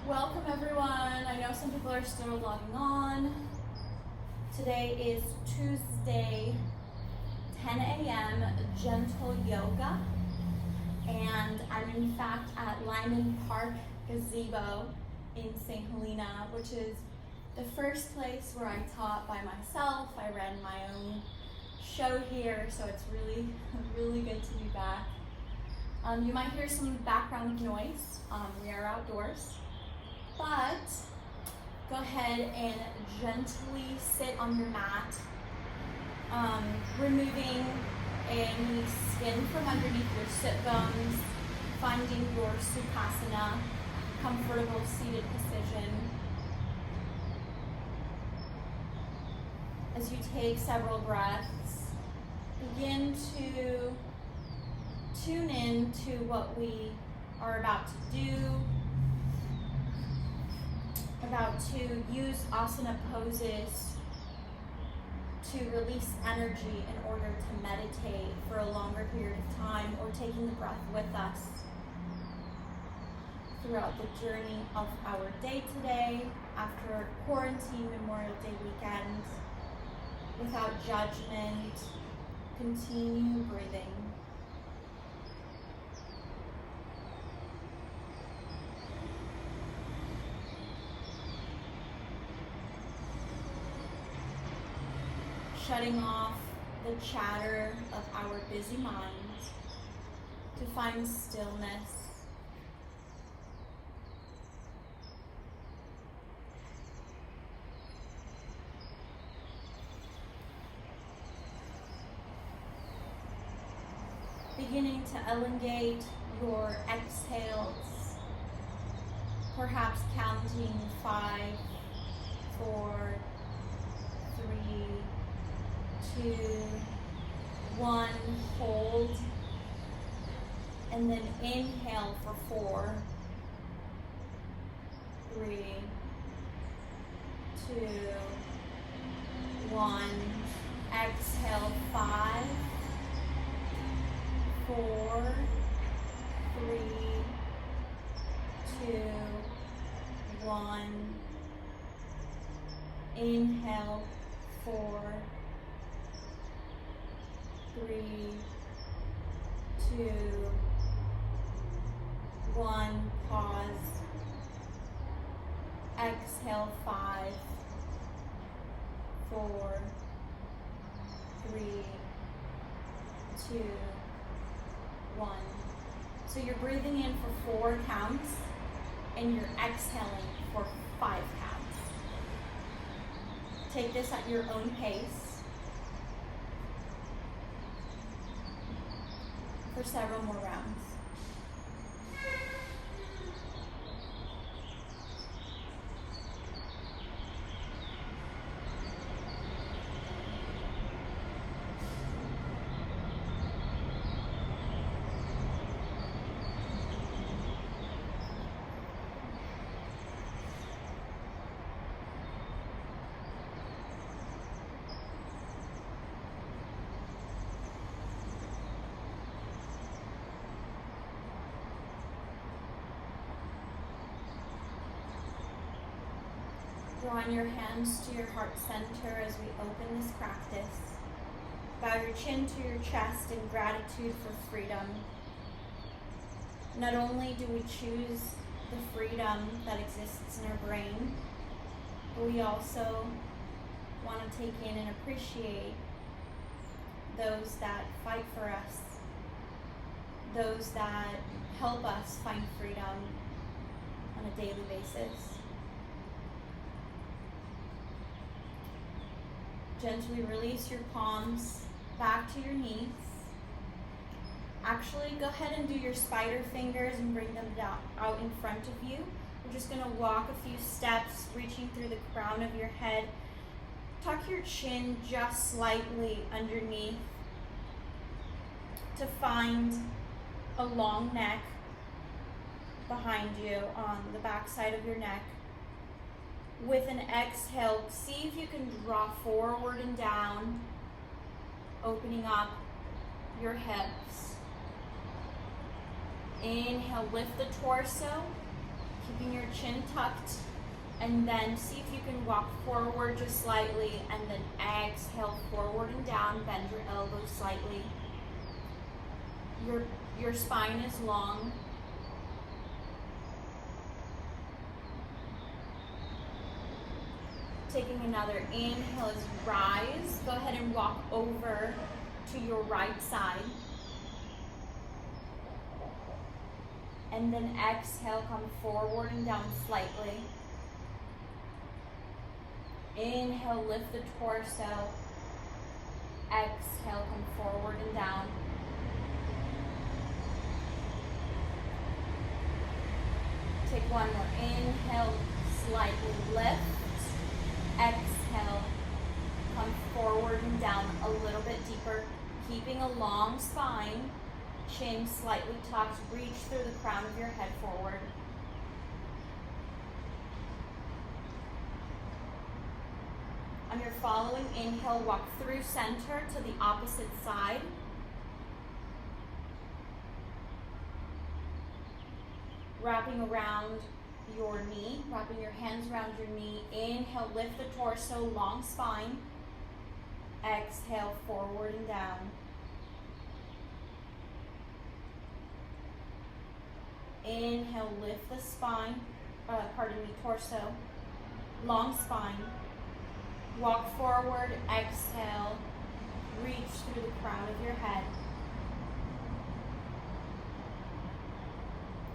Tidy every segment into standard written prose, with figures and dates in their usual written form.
Welcome everyone. I know some people are still logging on. Today is Tuesday, 10 a.m. gentle yoga, and I'm in fact at Lyman Park Gazebo in Saint Helena, which is the first place where I taught by myself. I ran my own show here, so it's really good to be back. You might hear some background noise. We are outdoors. But go ahead and gently sit on your mat, removing any skin from underneath your sit bones, finding your Sukhasana, comfortable seated position. As you take several breaths, begin to tune in to what we are about to do, about to use asana poses to release energy in order to meditate for a longer period of time, or taking the breath with us throughout the journey of our day today after quarantine Memorial Day weekend. Without judgment, continue breathing. Shutting off the chatter of our busy minds to find stillness. Beginning to elongate your exhales, perhaps counting 5, 4, 3, 2, 1, hold, and then inhale for 4, 3, 2, 1, exhale 5, 4, 3, 2, 1, inhale 4, 3, 2, 1, pause. Exhale 5, 4, 3, 2, 1. So you're breathing in for 4 counts and you're exhaling for 5 counts. Take this at your own pace for several more rounds. Drawing your hands to your heart center as we open this practice. Bow your chin to your chest in gratitude for freedom. Not only do we choose the freedom that exists in our brain, but we also want to take in and appreciate those that fight for us, those that help us find freedom on a daily basis. Gently release your palms back to your knees. Actually, go ahead and do your spider fingers and bring them down out in front of you. We're just going to walk a few steps, reaching through the crown of your head. Tuck your chin just slightly underneath to find a long neck behind you on the back side of your neck. With an exhale, see if you can draw forward and down, opening up your hips. Inhale, lift the torso. Keeping your chin tucked, and then see if you can walk forward just slightly, and then exhale forward and down, bend your elbows slightly. Your spine is long. Taking another inhale as you rise. Go ahead and walk over to your right side. And then exhale, come forward and down slightly. Inhale, lift the torso. Exhale, come forward and down. Take one more inhale, slightly lift. Exhale, come forward and down a little bit deeper, keeping a long spine, chin slightly tucked, reach through the crown of your head forward. On your following inhale, walk through center to the opposite side. Wrapping around your knee, wrapping your hands around your knee. Inhale, lift the torso, long spine. Exhale, forward and down. Inhale, lift the spine, torso, long spine. Walk forward, exhale, reach through the crown of your head.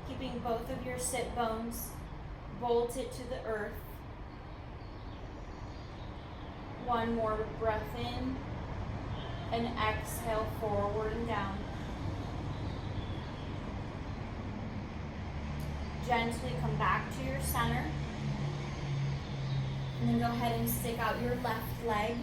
Keeping both of your sit bones bolted to the earth. One more breath in, and exhale forward and down. Gently come back to your center. And then go ahead and stick out your left leg.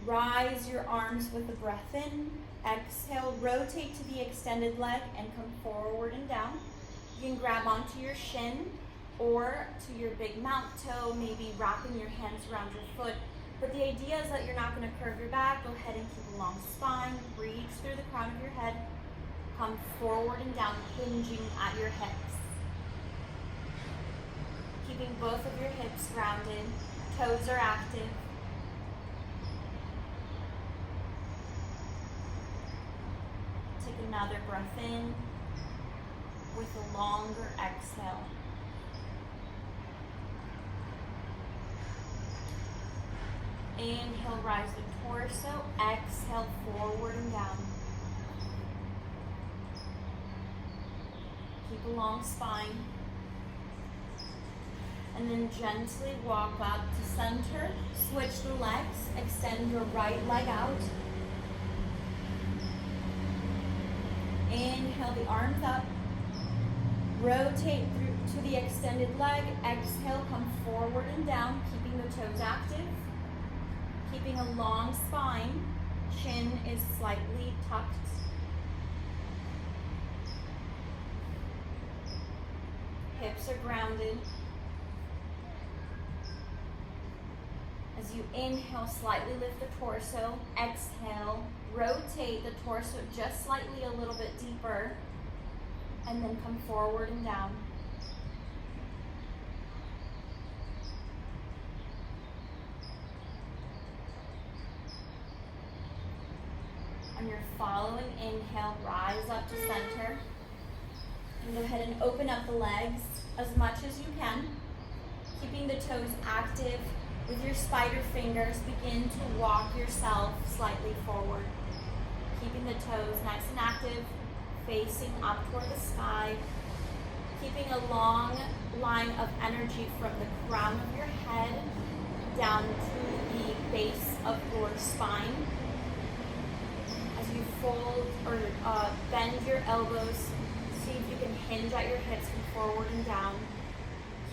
Rise your arms with the breath in. Exhale, rotate to the extended leg and come forward and down. You can grab onto your shin or to your big mount toe, maybe wrapping your hands around your foot. But the idea is that you're not going to curve your back. Go ahead and keep a long spine. Reach through the crown of your head. Come forward and down, hinging at your hips. Keeping both of your hips grounded. Toes are active. Take another breath in with a longer exhale. Inhale, rise the torso. Exhale, forward and down. Keep a long spine. And then gently walk up to center. Switch the legs. Extend your right leg out. Inhale the arms up. Rotate through to the extended leg. Exhale, come forward and down, keeping the toes active. Keeping a long spine. Chin is slightly tucked. Hips are grounded. As you inhale, slightly lift the torso. Exhale, rotate the torso just slightly a little bit deeper. And then come forward and down. On your following inhale, rise up to center. And go ahead and open up the legs as much as you can. Keeping the toes active. With your spider fingers, begin to walk yourself slightly forward. Keeping the toes nice and active, facing up toward the sky. Keeping a long line of energy from the crown of your head down to the base of your spine. As you fold or bend your elbows, see if you can hinge at your hips from forward and down.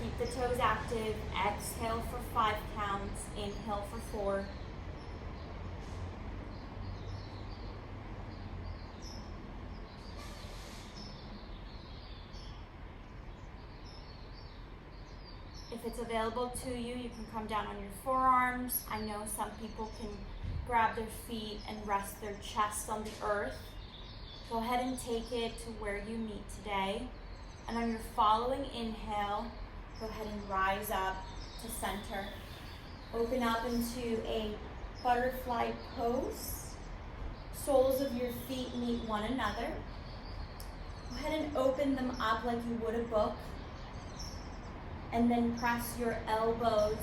Keep the toes active. Exhale for 5 counts. Inhale for 4. If it's available to you, you can come down on your forearms. I know some people can grab their feet and rest their chest on the earth. Go ahead and take it to where you meet today. And on your following inhale, go ahead and rise up to center. Open up into a butterfly pose. Soles of your feet meet one another. Go ahead and open them up like you would a book. And then press your elbows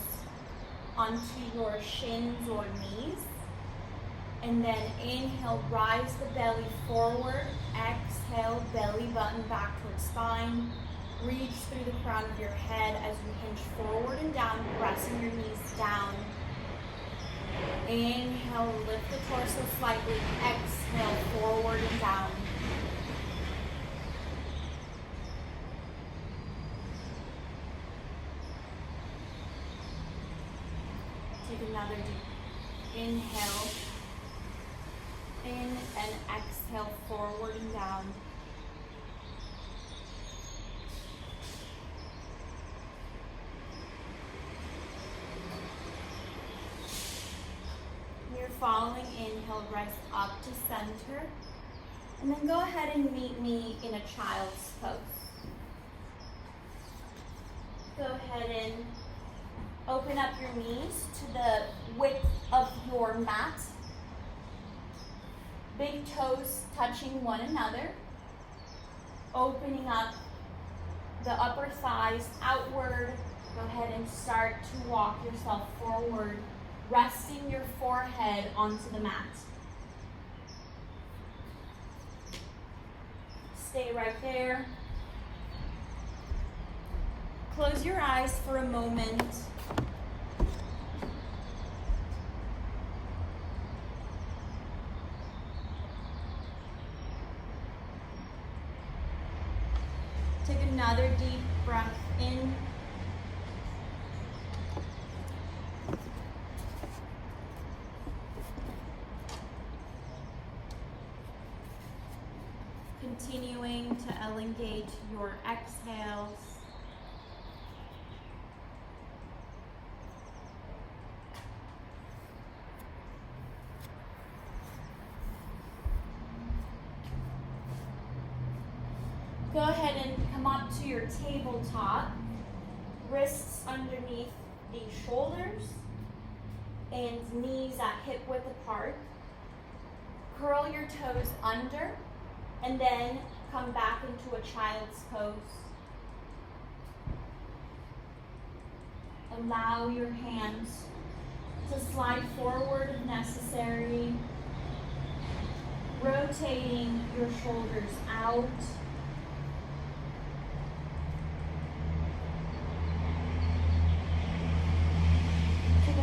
onto your shins or knees. And then inhale, rise the belly forward. Exhale, belly button back towards spine. Reach through the crown of your head as you hinge forward and down, pressing your knees down. Inhale, lift the torso slightly. Exhale, forward and down. Take another deep inhale. In and exhale, forward and down. Your following inhale, rise up to center. And then go ahead and meet me in a child's pose. Go ahead and open up your knees to the width of your mat. Big toes touching one another. Opening up the upper thighs outward. Go ahead and start to walk yourself forward, resting your forehead onto the mat. Stay right there. Close your eyes for a moment. Take another deep breath in. Continuing to elongate your exhales. Go ahead and come up to your tabletop, wrists underneath the shoulders and knees at hip width apart. Curl your toes under and then come back into a child's pose. Allow your hands to slide forward if necessary, rotating your shoulders out.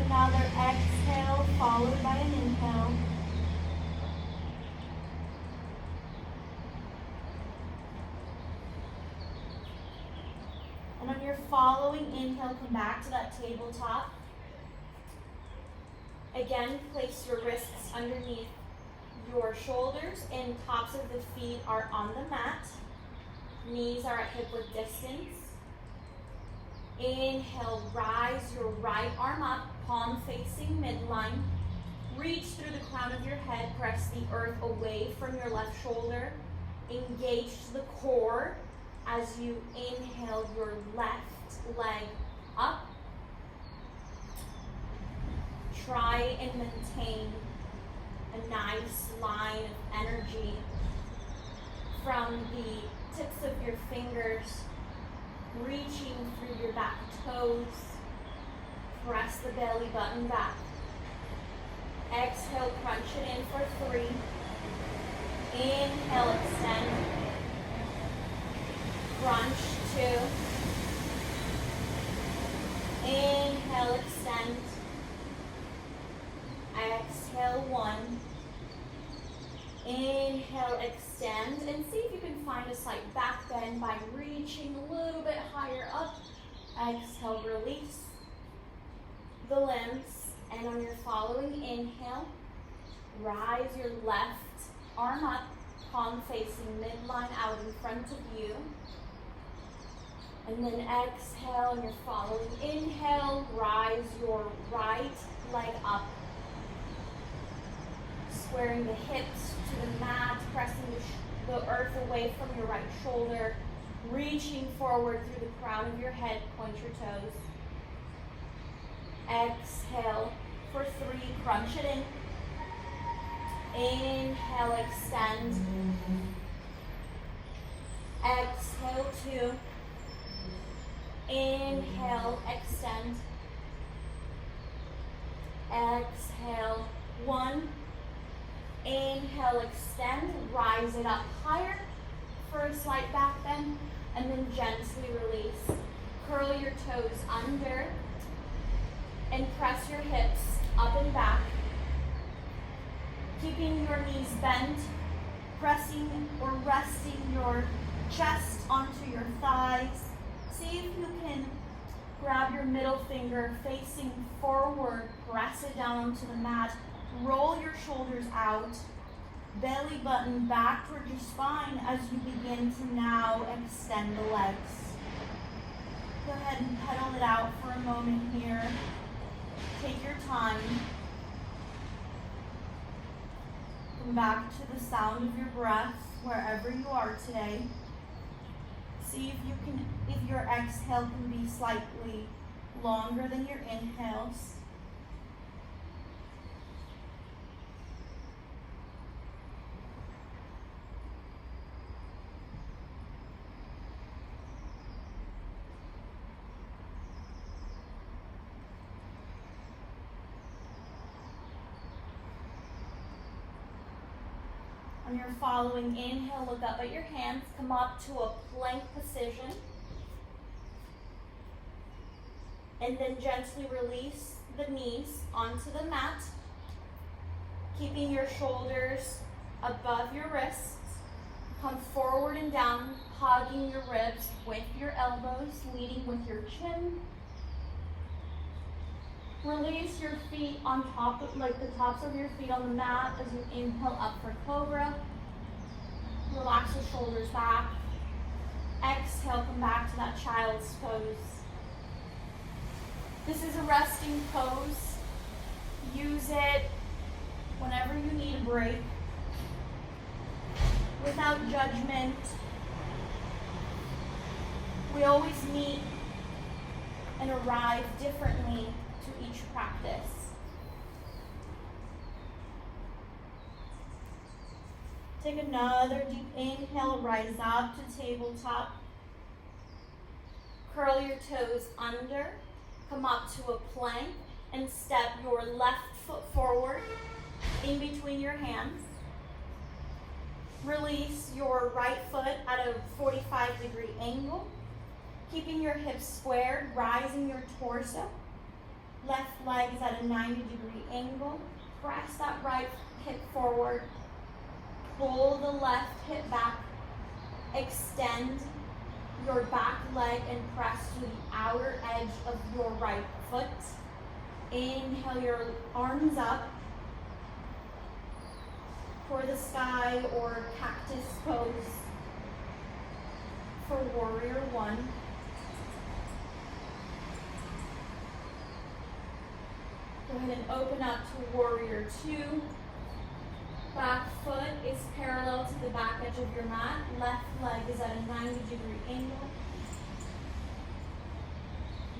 Another exhale followed by an inhale. And on your following inhale, come back to that tabletop. Again, place your wrists underneath your shoulders and tops of the feet are on the mat. Knees are at hip width distance. Inhale, rise your right arm up, palm facing midline. Reach through the crown of your head, press the earth away from your left shoulder. Engage the core as you inhale your left leg up. Try and maintain a nice line of energy from the tips of your fingers, reaching through your back toes. Press the belly button back. Exhale, crunch it in for 3. Inhale, extend. Crunch 2. Inhale, extend. Exhale, 1. Inhale, extend, and see if you can find a slight back bend by reaching a little bit higher up. Exhale, release the limbs, and on your following inhale, rise your left arm up, palm facing midline out in front of you. And then exhale, on your following inhale, rise your right leg up. Squaring the hips to the mat, pressing the earth away from your right shoulder, reaching forward through the crown of your head, point your toes. Exhale for 3, crunch it in. Inhale, extend. Exhale, 2. Inhale, extend. Exhale, 1. Inhale, extend, rise it up higher for a slight back bend, and then gently release. Curl your toes under and press your hips up and back, keeping your knees bent, pressing or resting your chest onto your thighs. See if you can grab your middle finger facing forward, press it down onto the mat, roll your shoulders out, belly button back towards your spine as you begin to now extend the legs. Go ahead and pedal it out for a moment here. Take your time. Come back to the sound of your breath wherever you are today. See if your exhale can be slightly longer than your inhales. On your following inhale, look up at your hands, come up to a plank position, and then gently release the knees onto the mat, keeping your shoulders above your wrists. Come forward and down, hugging your ribs with your elbows, leading with your chin. Release your feet on top, like the tops of your feet on the mat as you inhale up for cobra. Relax the shoulders back. Exhale, come back to that child's pose. This is a resting pose. Use it whenever you need a break. Without judgment. We always meet and arrive differently to each practice. Take another deep inhale, rise up to tabletop. Curl your toes under, come up to a plank, and step your left foot forward in between your hands. Release your right foot at a 45-degree angle, keeping your hips squared, rising your torso. Left leg is at a 90-degree angle. Press that right hip forward. Pull the left hip back. Extend your back leg and press to the outer edge of your right foot. Inhale your arms up for the sky or cactus pose for warrior 1. Go ahead and open up to warrior 2. Back foot is parallel to the back edge of your mat. Left leg is at a 90-degree angle.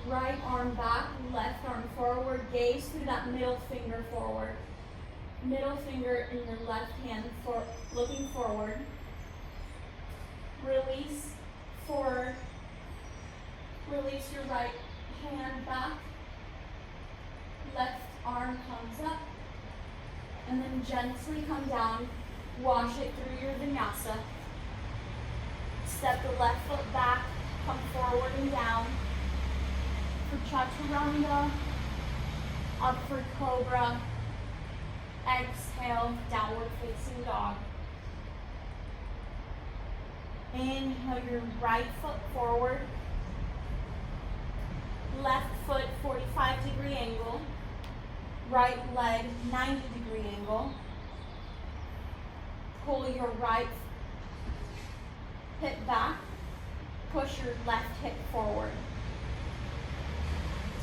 Right arm back, left arm forward. Gaze through that middle finger forward. Middle finger in your left hand looking forward. Release your right hand back. Left arm comes up. And then gently come down, wash it through your vinyasa. Step the left foot back, come forward and down. For chaturanga, up for cobra. Exhale, downward facing dog. Inhale your right foot forward. Left foot 45-degree angle. Right leg 90-degree angle. Pull your right hip back. Push your left hip forward.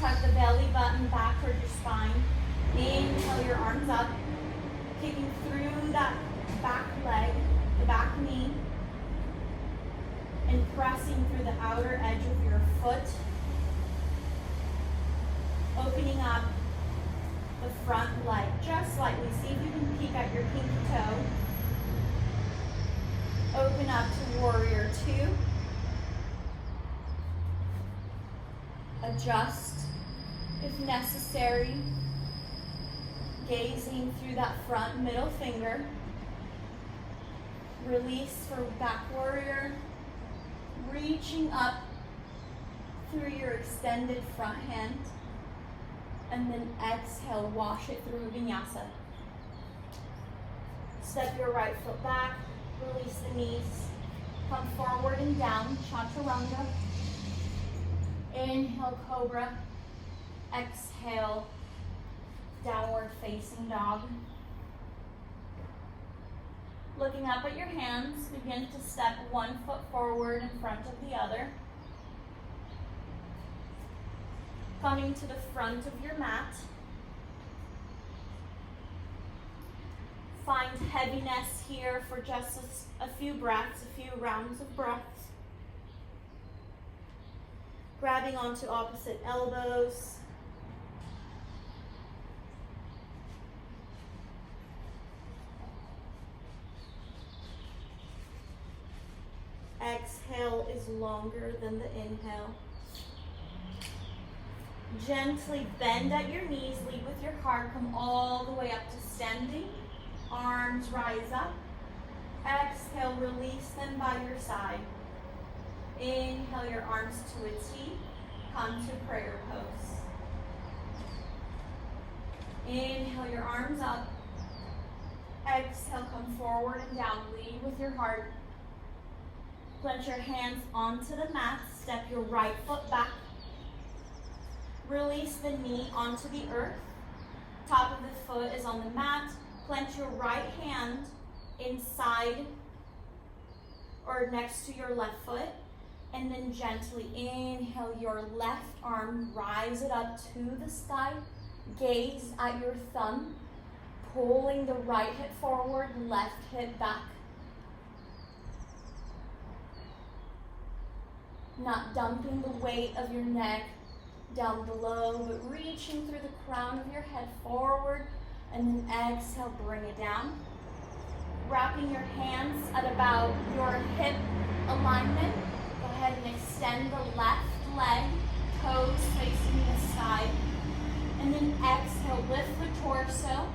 Tuck the belly button back toward your spine. Inhale your arms up. Kicking through that back leg, the back knee and pressing through the outer edge of your foot, opening up the front leg just slightly. See if you can peek at your pinky toe. Open up to warrior two. Adjust if necessary, gazing through that front middle finger. Release for back warrior, reaching up through your extended front hand, and then exhale, wash it through vinyasa. Step your right foot back, release the knees, come forward and down, chaturanga. Inhale, cobra. Exhale, downward facing dog. Looking up at your hands, begin to step one foot forward in front of the other. Coming to the front of your mat. Find heaviness here for just a few breaths, a few rounds of breaths. Grabbing onto opposite elbows. Exhale is longer than the inhale. Gently bend at your knees, lead with your heart, come all the way up to standing. Arms rise up. Exhale, release them by your side. Inhale your arms to a T. Come to prayer pose. Inhale your arms up. Exhale, come forward and down. Lead with your heart. Plant your hands onto the mat. Step your right foot back. Release the knee onto the earth. Top of the foot is on the mat. Plant your right hand inside or next to your left foot. And then gently inhale your left arm. Rise it up to the sky. Gaze at your thumb. Pulling the right hip forward, left hip back. Not dumping the weight of your neck down below, but reaching through the crown of your head forward, and then exhale, bring it down. Wrapping your hands at about your hip alignment. Go ahead and extend the left leg, toes facing the side. And then exhale, lift the torso.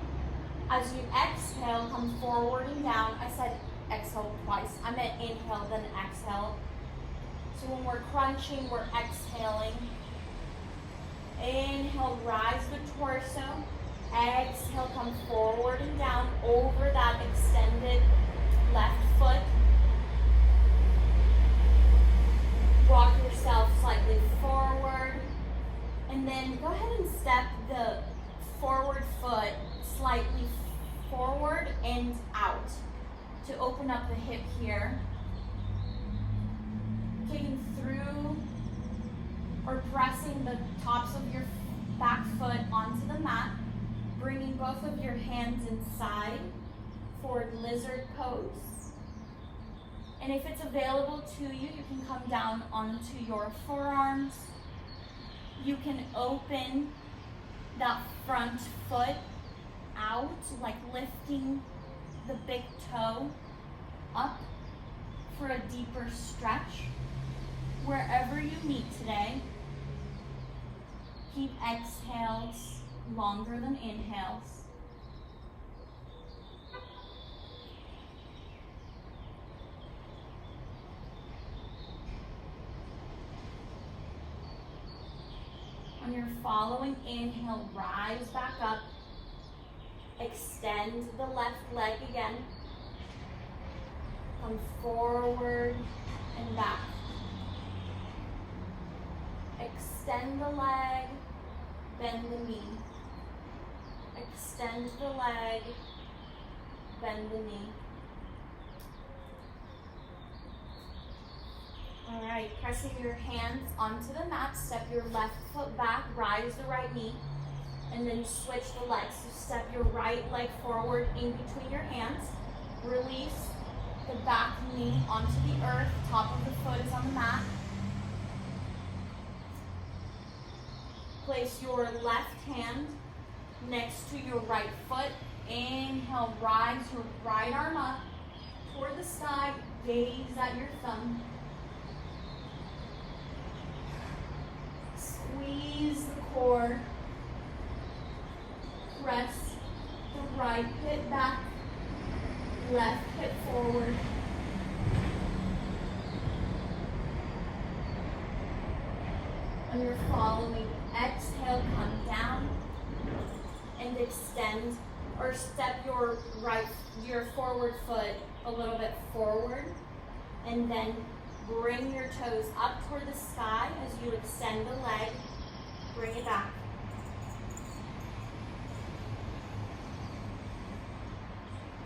As you exhale, come forward and down. I said exhale twice. I meant inhale, then exhale. So when we're crunching, we're exhaling. Inhale, rise the torso. Exhale, come forward and down over that extended left foot. Walk yourself slightly forward. And then go ahead and step the forward foot slightly forward and out to open up the hip here. Kicking through or pressing the tops of your back foot onto the mat, bringing both of your hands inside, forward lizard pose. And if it's available to you, you can come down onto your forearms. You can open that front foot out, like lifting the big toe up for a deeper stretch. Wherever you meet today, keep exhales longer than inhales. On your following inhale, rise back up. Extend the left leg again. Come forward and back. Extend the leg, bend the knee. Extend the leg, bend the knee. All right, pressing your hands onto the mat, step your left foot back, rise the right knee, and then switch the legs. So step your right leg forward in between your hands, release, the back knee onto the earth, top of the foot is on the mat. Place your left hand next to your right foot. Inhale, rise your right arm up toward the sky, gaze at your thumb. Squeeze the core. Press the right hip back, left hip forward. And you're following. Exhale, come down and extend or step your forward foot a little bit forward, and then bring your toes up toward the sky as you extend the leg. Bring it back.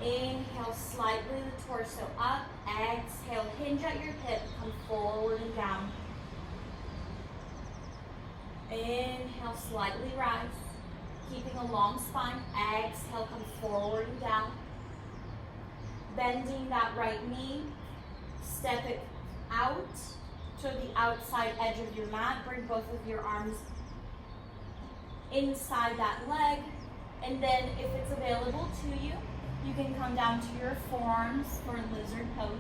Inhale, slightly the torso up. Exhale, hinge at your hip, come forward and down. Inhale, slightly rise, keeping a long spine. Exhale, come forward and down. Bending that right knee, step it out to the outside edge of your mat. Bring both of your arms inside that leg. And then if it's available to you, you can come down to your forearms for lizard pose.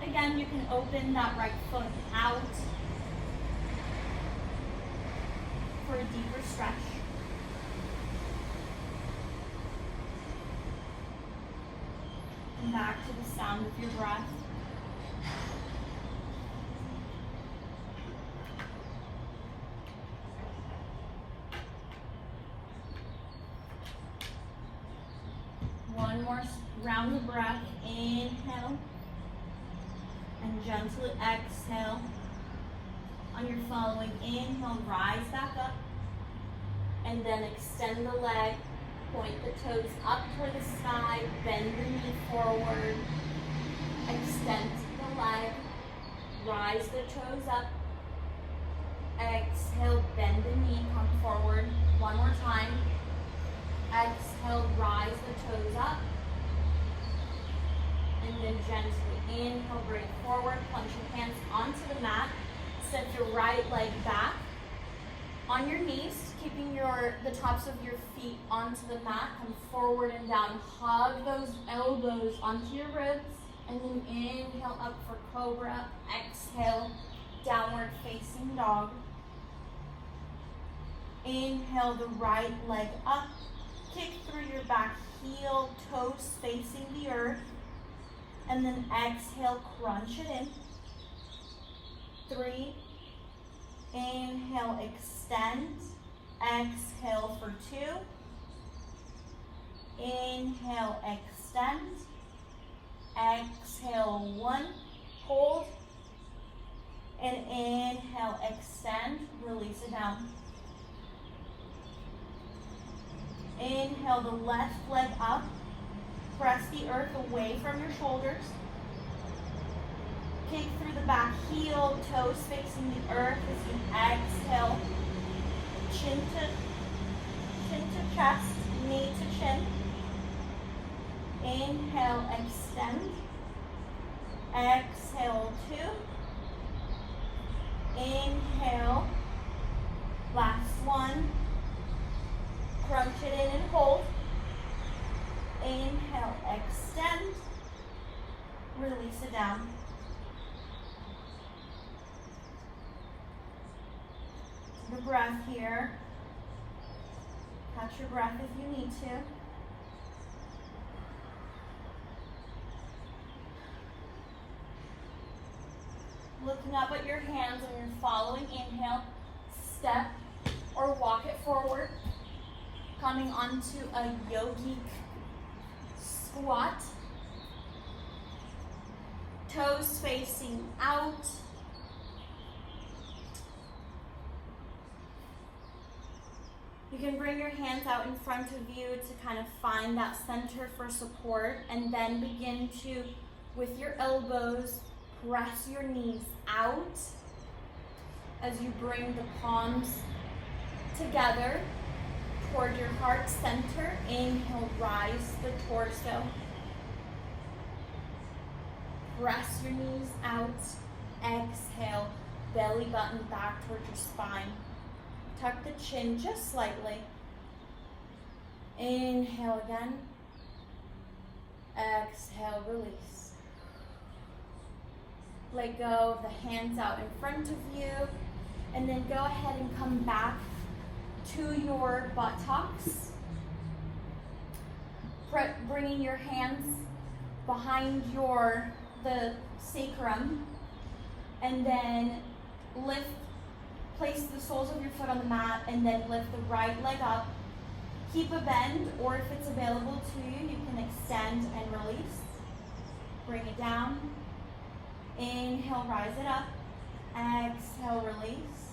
Again, you can open that right foot out for a deeper stretch. And back to the sound of your breath. One more round of breath. Inhale and gently exhale. On your following inhale, rise back up and then extend the leg. Point the toes up toward the sky, bend the knee forward, extend the leg, rise the toes up, exhale, bend the knee, come forward. One more time. Exhale, rise the toes up, and then gently inhale, bring it forward, plunge your hands onto the mat, step your right leg back on your knees, keeping the tops of your feet onto the mat, come forward and down, hug those elbows onto your ribs, and then inhale up for cobra, exhale, downward facing dog. Inhale the right leg up, kick through your back heel, toes facing the earth, and then exhale, crunch it in. 3, inhale, extend, exhale for 2, inhale, extend, exhale 1, hold, and inhale, extend, release it down. Inhale the left leg up, press the earth away from your shoulders. Kick through the back heel, toes facing the earth as you exhale. Chin to chest, knee to chin. Inhale, extend. Exhale 2. Inhale, last one. Crunch it in and hold. Inhale, extend. Release it down. The breath here. Catch your breath if you need to. Looking up at your hands and you're following inhale, step or walk it forward. Coming onto a yogic squat. Toes facing out. You can bring your hands out in front of you to kind of find that center for support, and then begin to, with your elbows, press your knees out as you bring the palms together toward your heart center. Inhale, rise the torso. Press your knees out. Exhale, belly button back towards your spine. Tuck the chin just slightly. Inhale again. Exhale, release. Let go of the hands out in front of you. And then go ahead and come back to your buttocks. Bringing your hands behind the sacrum. And then place the soles of your foot on the mat and then lift the right leg up. Keep a bend, or if it's available to you, you can extend and release. Bring it down. Inhale, rise it up. Exhale, release.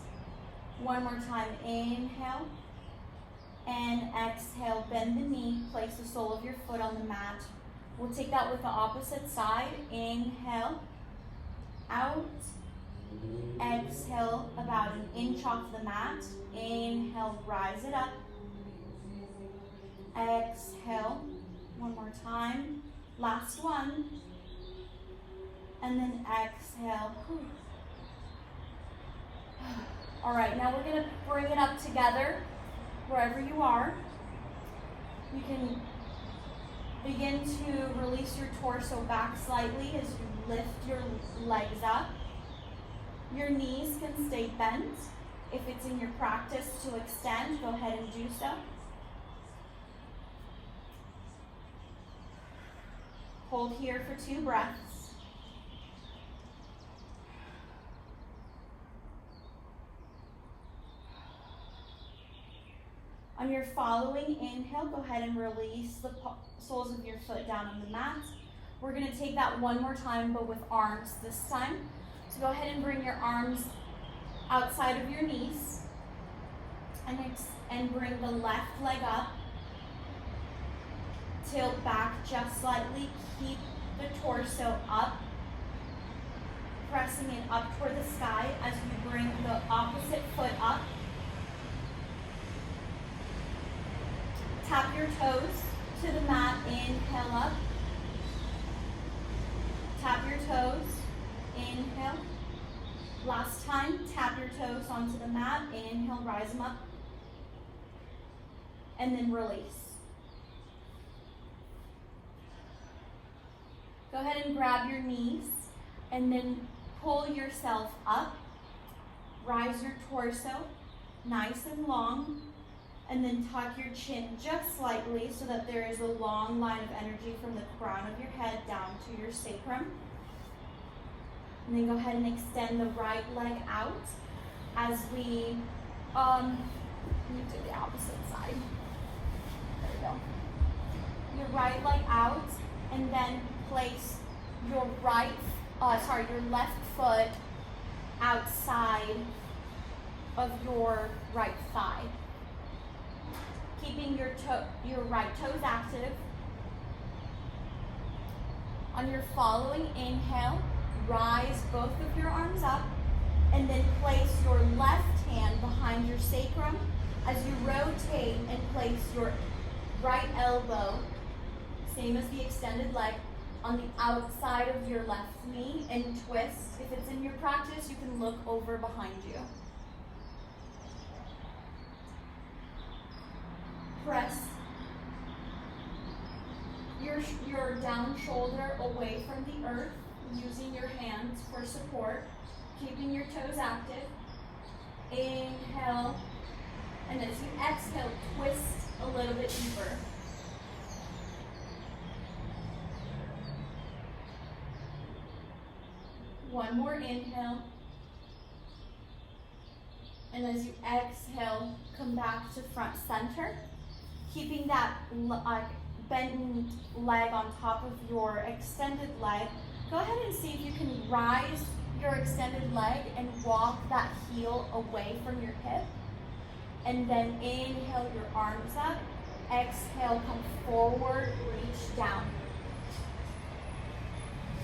One more time, inhale. And exhale, bend the knee, place the sole of your foot on the mat. We'll take that with the opposite side. Inhale, out. Exhale, about an inch off the mat. Inhale, rise it up. Exhale, one more time. Last one. And then exhale. All right, now we're going to bring it up together wherever you are. You can begin to release your torso back slightly as you lift your legs up. Your knees can stay bent. If it's in your practice to extend, go ahead and do so. Hold here for 2 breaths. On your following inhale, go ahead and release the soles of your foot down on the mat. We're going to take that one more time, but with arms this time. So go ahead and bring your arms outside of your knees and bring the left leg up. Tilt back just slightly. Keep the torso up. Pressing it up toward the sky as you bring the opposite foot up. Tap your toes to the mat. Inhale up. Tap your toes. Inhale. Last time, tap your toes onto the mat. Inhale, rise them up. And then release. Go ahead and grab your knees and then pull yourself up. Rise your torso nice and long. And then tuck your chin just slightly so that there is a long line of energy from the crown of your head down to your sacrum. And then go ahead and extend the right leg out as we do the opposite side. There we go. Your right leg out, and then place your your left foot outside of your right thigh. Keeping your right toes active. On your following inhale, rise both of your arms up and then place your left hand behind your sacrum as you rotate and place your right elbow, same as the extended leg, on the outside of your left knee and twist. If it's in your practice, you can look over behind you. Press your down shoulder away from the earth using your hands for support, keeping your toes active. Inhale, and as you exhale, twist a little bit deeper. One more inhale. And as you exhale, come back to front center. Keeping that bent leg on top of your extended leg. Go ahead and see if you can rise your extended leg and walk that heel away from your hip. And then inhale your arms up. Exhale, come forward, reach down.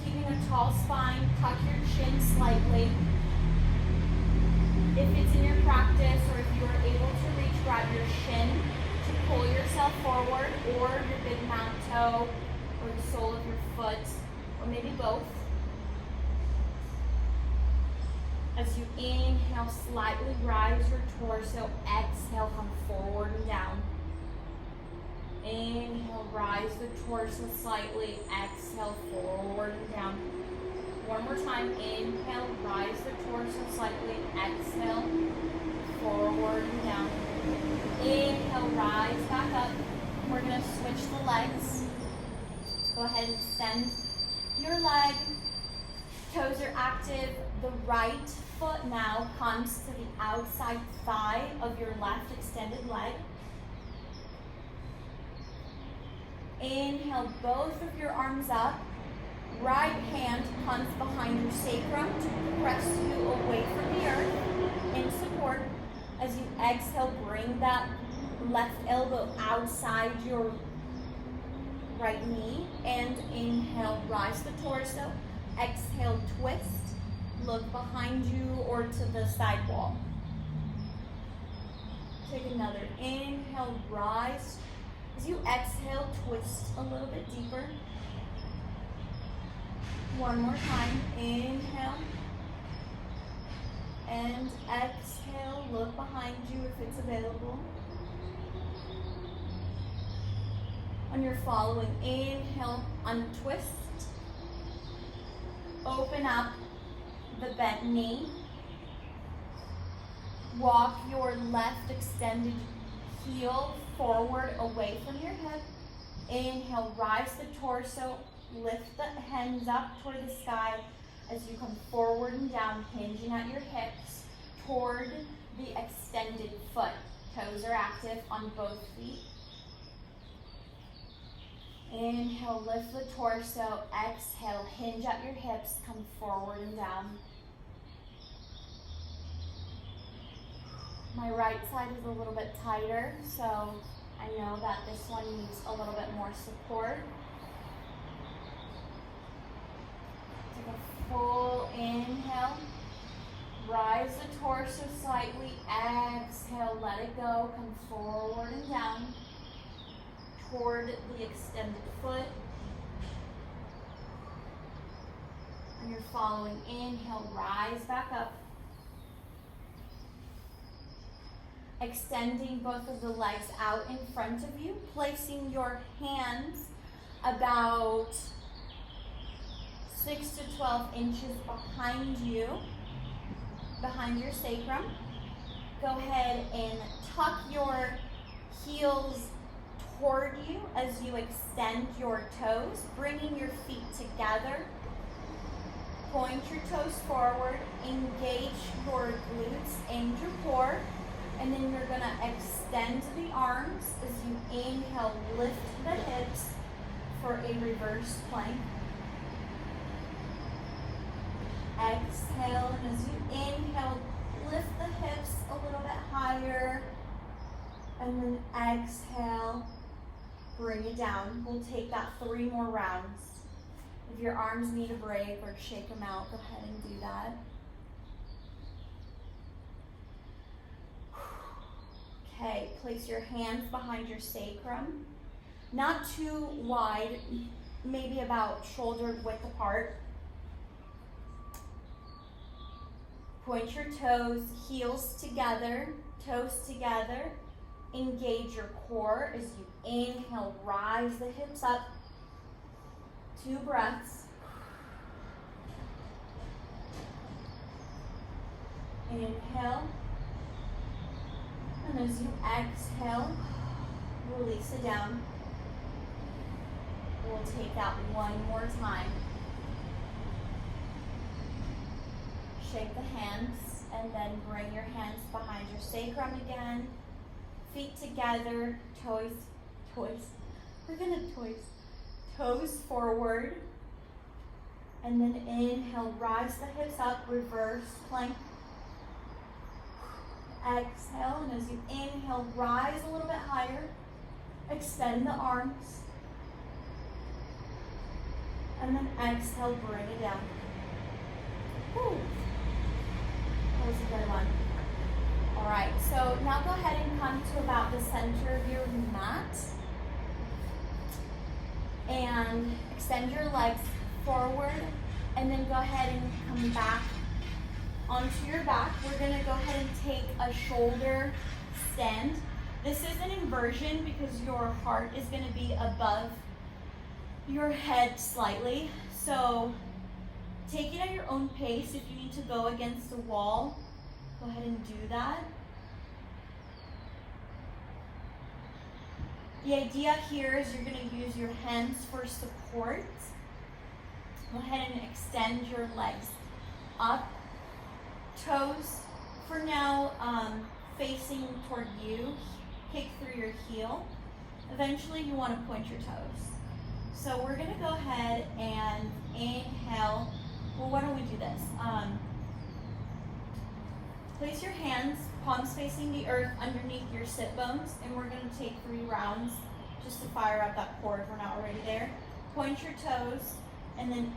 Keeping a tall spine, tuck your chin slightly. If it's in your practice or if you are able to reach, grab your shin to pull yourself forward, or your big mount toe or the sole of your foot, or maybe both. As you inhale, slightly rise your torso. Exhale, come forward and down. Inhale, rise the torso slightly. Exhale, forward and down. One more time. Inhale, rise the torso slightly. Exhale, forward and down. Inhale, rise back up. We're going to switch the legs. So go ahead and extend your leg. Toes are active. The right foot now comes to the outside thigh of your left extended leg. Inhale, both of your arms up. Right hand comes behind your sacrum to press you away from the earth in support. As you exhale, bring that left elbow outside your right knee. And inhale, rise the torso. Exhale, twist. Look behind you or to the side wall. Take another inhale, rise. As you exhale, twist a little bit deeper. One more time. Inhale. And exhale. Look behind you if it's available. On your following inhale, untwist. Open up the bent knee. Walk your left extended heel forward away from your hip. Inhale, rise the torso. Lift the hands up toward the sky as you come forward and down, hinging at your hips toward the extended foot. Toes are active on both feet. Inhale, lift the torso. Exhale, hinge at your hips, come forward and down. My right side is a little bit tighter, so I know that this one needs a little bit more support. Take a full inhale. Rise the torso slightly. Exhale, let it go. Come forward and down toward the extended foot. And you're following inhale, rise back up. Extending both of the legs out in front of you, placing your hands about 6 to 12 inches behind you, behind your sacrum. Go ahead and tuck your heels toward you as you extend your toes, bringing your feet together. Point your toes forward, engage your glutes and your core. And then you're going to extend the arms as you inhale, lift the hips for a reverse plank. Exhale, and as you inhale, lift the hips a little bit higher. And then exhale, bring it down. We'll take that 3 more rounds. If your arms need a break or shake them out, go ahead and do that. Okay, place your hands behind your sacrum, not too wide, maybe about shoulder width apart. Point your toes, heels together, toes together. Engage your core as you inhale, rise the hips up. 2 breaths. Inhale. And as you exhale, release it down. We'll take that one more time. Shake the hands and then bring your hands behind your sacrum again. Feet together, toes. We're gonna toes forward. And then inhale, rise the hips up, reverse plank. Exhale, and as you inhale, rise a little bit higher. Extend the arms. And then exhale, bring it down. Whew. That was a good one. All right, so now go ahead and come to about the center of your mat. And extend your legs forward. And then go ahead and come back onto your back. We're gonna go ahead and take a shoulder stand. This is an inversion because your heart is gonna be above your head slightly. So take it at your own pace. If you need to go against the wall, go ahead and do that. The idea here is you're gonna use your hands for support. Go ahead and extend your legs up. Toes, for now, facing toward you. Kick through your heel. Eventually you wanna point your toes. So we're gonna go ahead and inhale. Well, why don't we do this? Place your hands, palms facing the earth, underneath your sit bones, and we're gonna take 3 rounds just to fire up that core if we're not already there. Point your toes, and then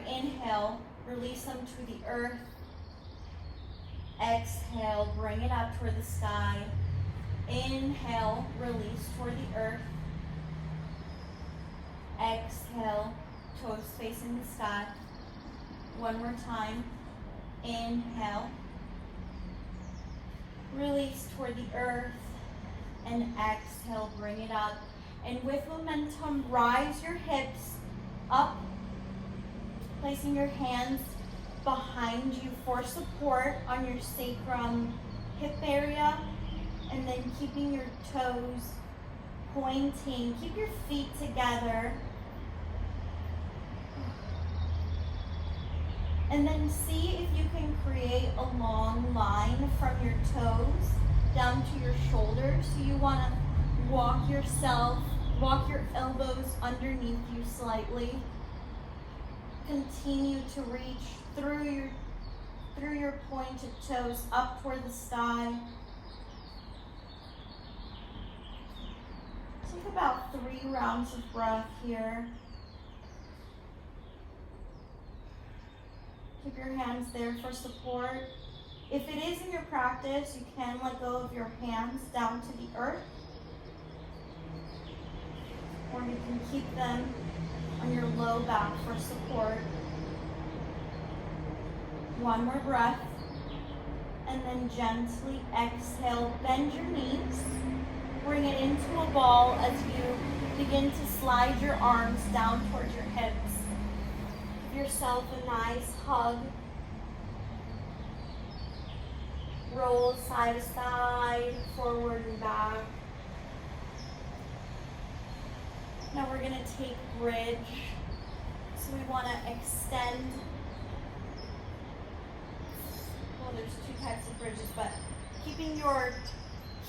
inhale, release them to the earth. Exhale, bring it up toward the sky. Inhale, release toward the earth. Exhale, toes facing the sky. One more time. Inhale, release toward the earth, and exhale, bring it up. And with momentum, rise your hips up, placing your hands behind you for support on your sacrum hip area, and then keeping your toes pointing. Keep your feet together. And then see if you can create a long line from your toes down to your shoulders. So you want to walk your elbows underneath you slightly. Continue to reach through your pointed toes up toward the sky. Take about 3 rounds of breath here. Keep your hands there for support. If it is in your practice, you can let go of your hands down to the earth, or you can keep them on your low back for support. One more breath, and then gently exhale. Bend your knees, bring it into a ball as you begin to slide your arms down towards your hips. Give yourself a nice hug. Roll side to side, forward and back. Now we're going to take bridge. So we want to extend. Well, there's 2 types of bridges, but keeping your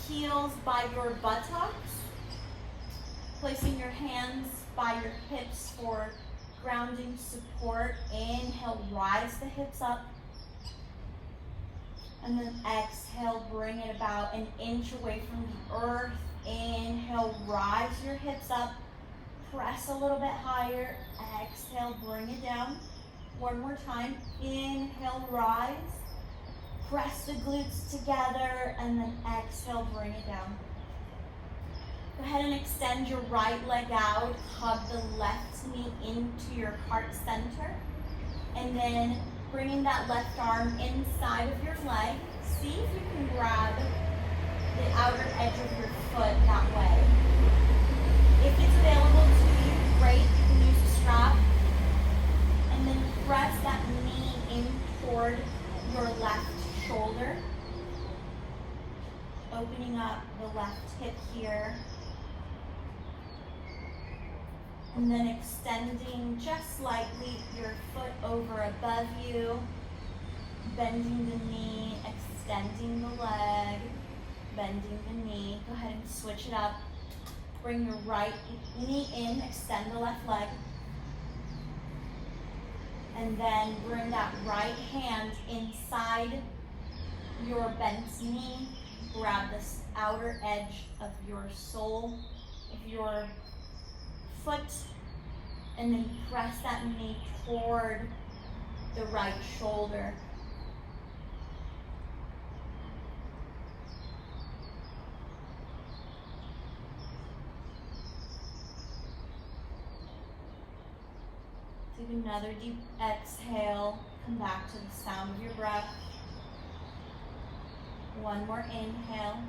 heels by your buttocks, placing your hands by your hips for grounding support. Inhale, rise the hips up. And then exhale, bring it about an inch away from the earth. Inhale, rise your hips up. Press a little bit higher. Exhale, bring it down. One more time. Inhale, rise. Press the glutes together, and then exhale, bring it down. Go ahead and extend your right leg out. Hug the left knee into your heart center. And then bringing that left arm inside of your leg. See if you can grab the outer edge of your foot that way. If it's available to you, great. You can use a strap. And then press that knee in toward your left shoulder. Opening up the left hip here. And then extending just slightly your foot over above you. Bending the knee, extending the leg, bending the knee. Go ahead and switch it up. Bring your right knee in, extend the left leg. And then bring that right hand inside your bent knee. Grab this outer edge of your sole of your foot, and then press that knee toward the right shoulder. Take another deep exhale. Come back to the sound of your breath. One more inhale.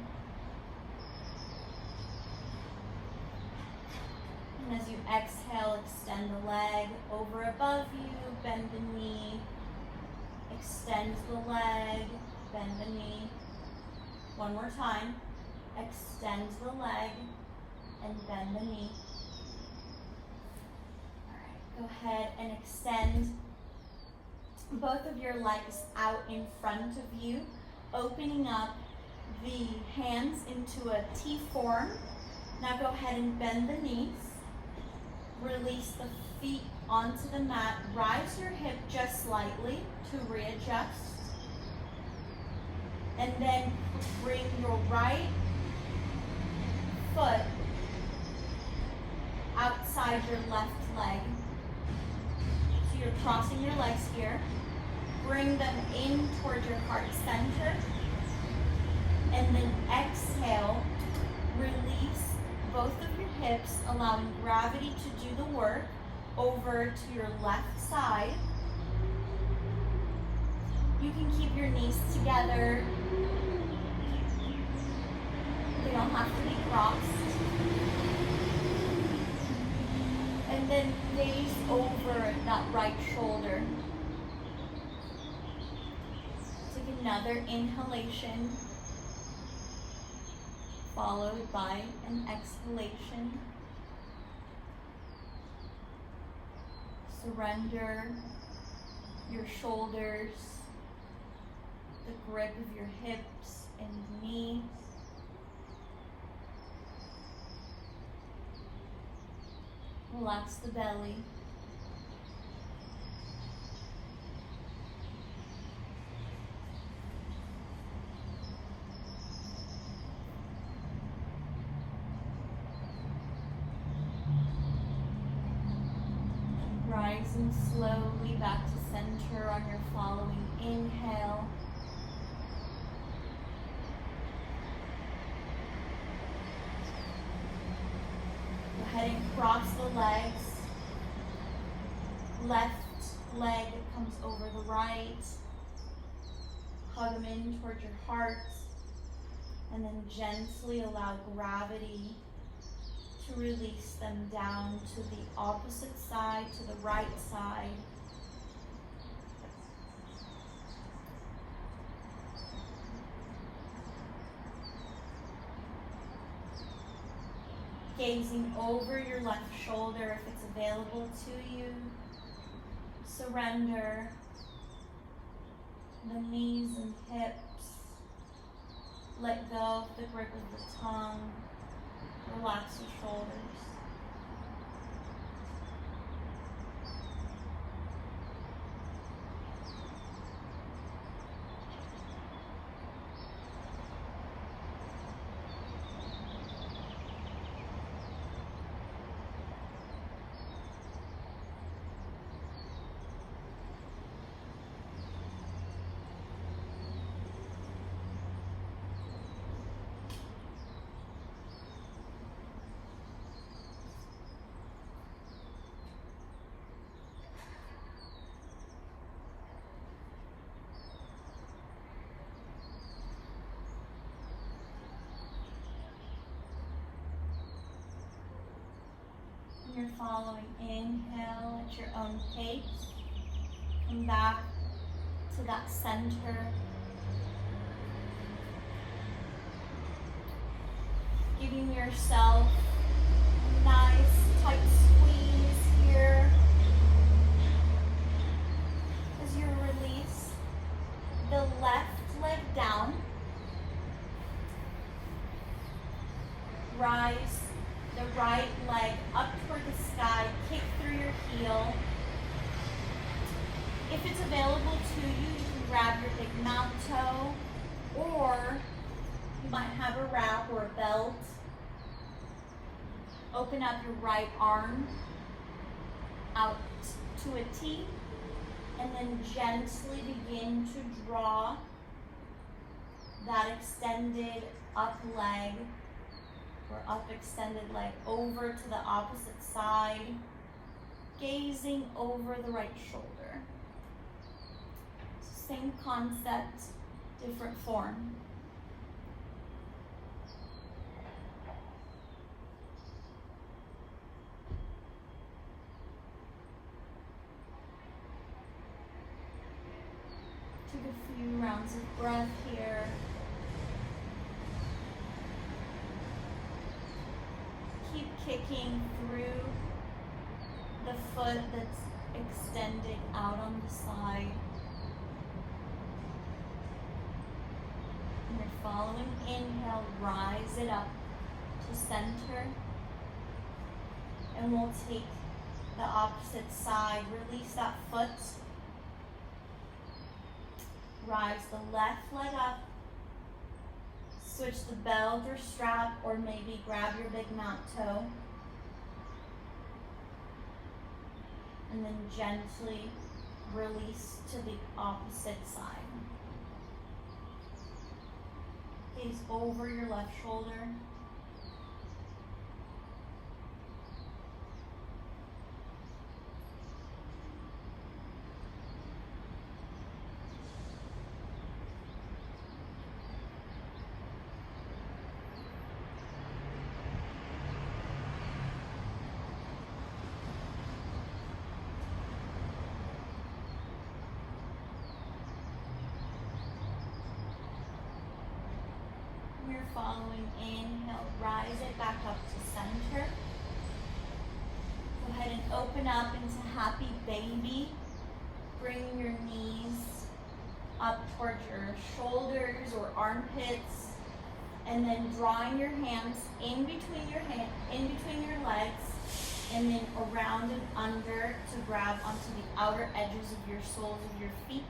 And as you exhale, extend the leg over above you, bend the knee, extend the leg, bend the knee. One more time. Extend the leg and bend the knee. All right, go ahead and extend both of your legs out in front of you, opening up the hands into a T form. Now go ahead and bend the knees. Release the feet onto the mat. Rise your hip just slightly to readjust. And then bring your right foot outside your left leg. So you're crossing your legs here. Bring them in towards your heart center. And then exhale, release both of your hips, allowing gravity to do the work over to your left side. You can keep your knees together. They don't have to be crossed. And then gaze over that right shoulder. Take another inhalation, followed by an exhalation. Surrender your shoulders, the grip of your hips and knees. Relax the belly. Rising slowly back to center on your following inhale. Go ahead and cross the legs. Left leg comes over the right. Hug them in towards your heart. And then gently allow gravity to release them down to the opposite side, to the right side. Gazing over your left shoulder if it's available to you. Surrender the knees and hips. Let go of the grip of the tongue. Relax your shoulders. You're following inhale at your own pace. Come back to that center. Giving yourself a nice tight squeeze here. As you release the left leg down, rise the right leg up toward the sky, kick through your heel. If it's available to you, you can grab your big mount toe, or you might have a wrap or a belt. Open up your right arm out to a T, and then gently begin to draw that extended up leg or up extended leg over to the opposite side, gazing over the right shoulder. Same concept, different form. Take a few rounds of breath here. Keep kicking through the foot that's extended out on the side. And you're following inhale, rise it up to center. And we'll take the opposite side, release that foot. Rise the left leg up. Switch the belt or strap, or maybe grab your big mount toe. And then gently release to the opposite side. Gaze over your left shoulder. You're following inhale, rise it back up to center. Go ahead and open up into happy baby. Bring your knees up towards your shoulders or armpits, and then drawing your hands in between your legs, and then around and under to grab onto the outer edges of your soles of your feet.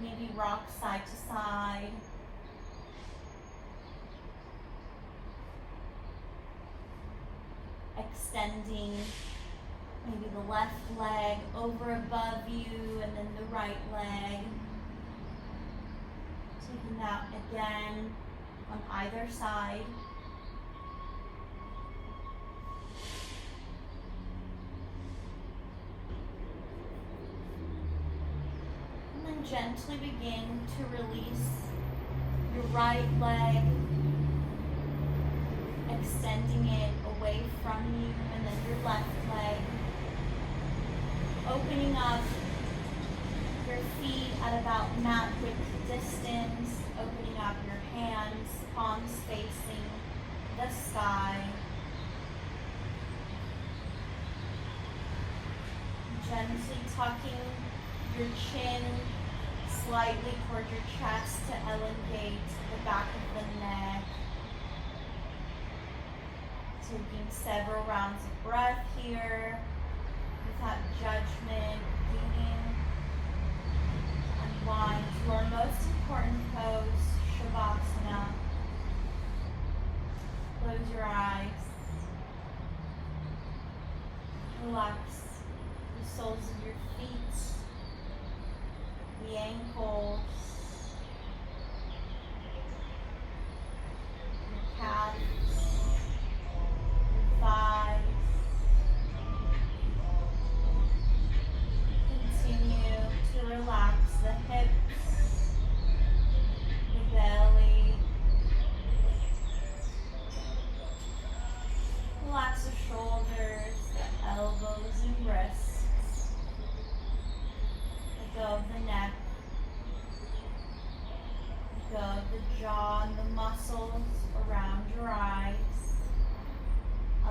Maybe rock side to side. Extending maybe the left leg over above you, and then the right leg. Taking that again on either side. And then gently begin to release your right leg, extending it away from you, and then your left leg. Opening up your feet at about mat width distance, opening up your hands, palms facing the sky. Gently tucking your chin slightly toward your chest to elongate the back of the neck. Taking several rounds of breath here without judgment, being unwind to our most important pose, Shavasana. Close your eyes. Relax the soles of your feet, the ankles, your calves, thighs. Continue to relax the hips, the belly. Relax the shoulders, the elbows and wrists. Let go of the neck. Let go of the jaw and the muscles around your eyes.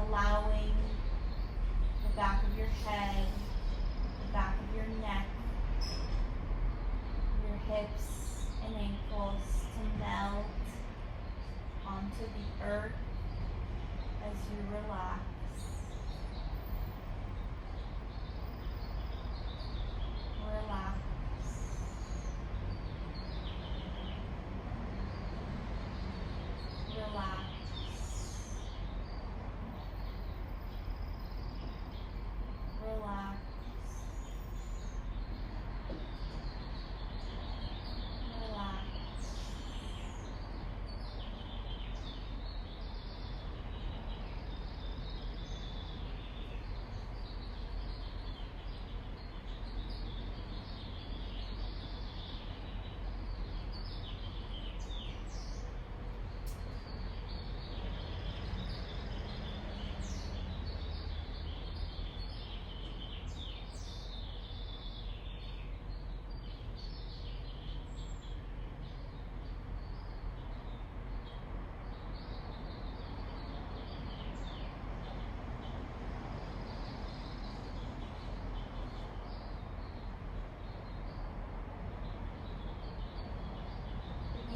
Allowing the back of your head, the back of your neck, your hips and ankles to melt onto the earth as you relax. Relax. Relax. Relax. Relax.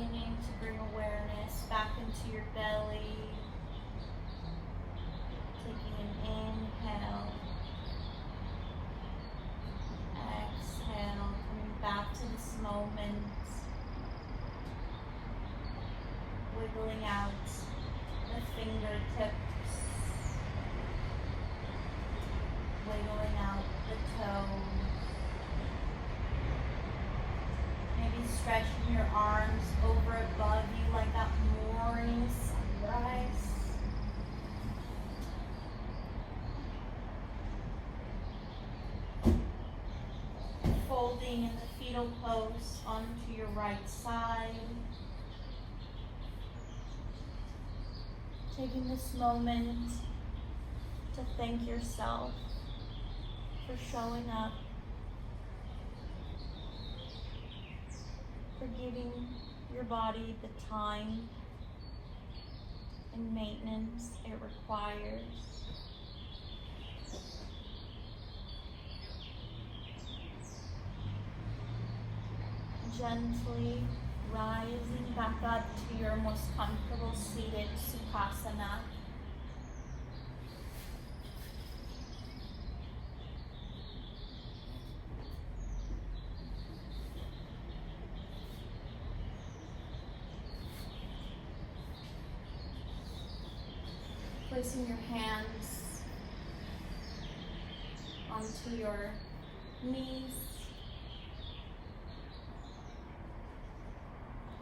Continuing to bring awareness back into your belly. Taking an inhale. Exhale. Coming back to this moment. Wiggling out the fingertips. Wiggling out the toes. Maybe stretching your arms over above you like that morning sunrise. Folding in the fetal pose onto your right side. Taking this moment to thank yourself for showing up, for giving your body the time and maintenance it requires. Gently rising back up to your most comfortable seated Sukhasana. Placing your hands onto your knees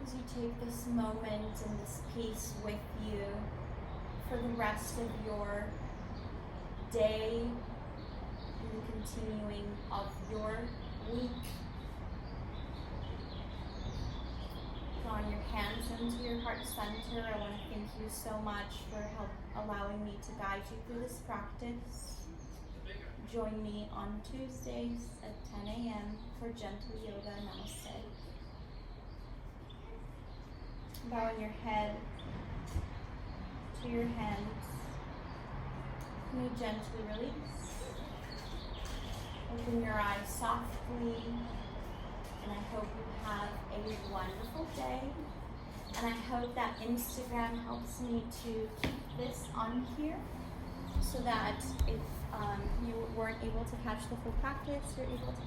as you take this moment and this peace with you for the rest of your day and the continuing of your week. Drawing your hands into your heart center, I want to thank you so much for allowing me to guide you through this practice. Join me on Tuesdays at 10 a.m. for gentle yoga. Namaste. Bowing your head to your hands. Can you gently release? Open your eyes softly. And I hope you have a wonderful day. And I hope that Instagram helps me to keep this on here so that if you weren't able to catch the full practice, you're able to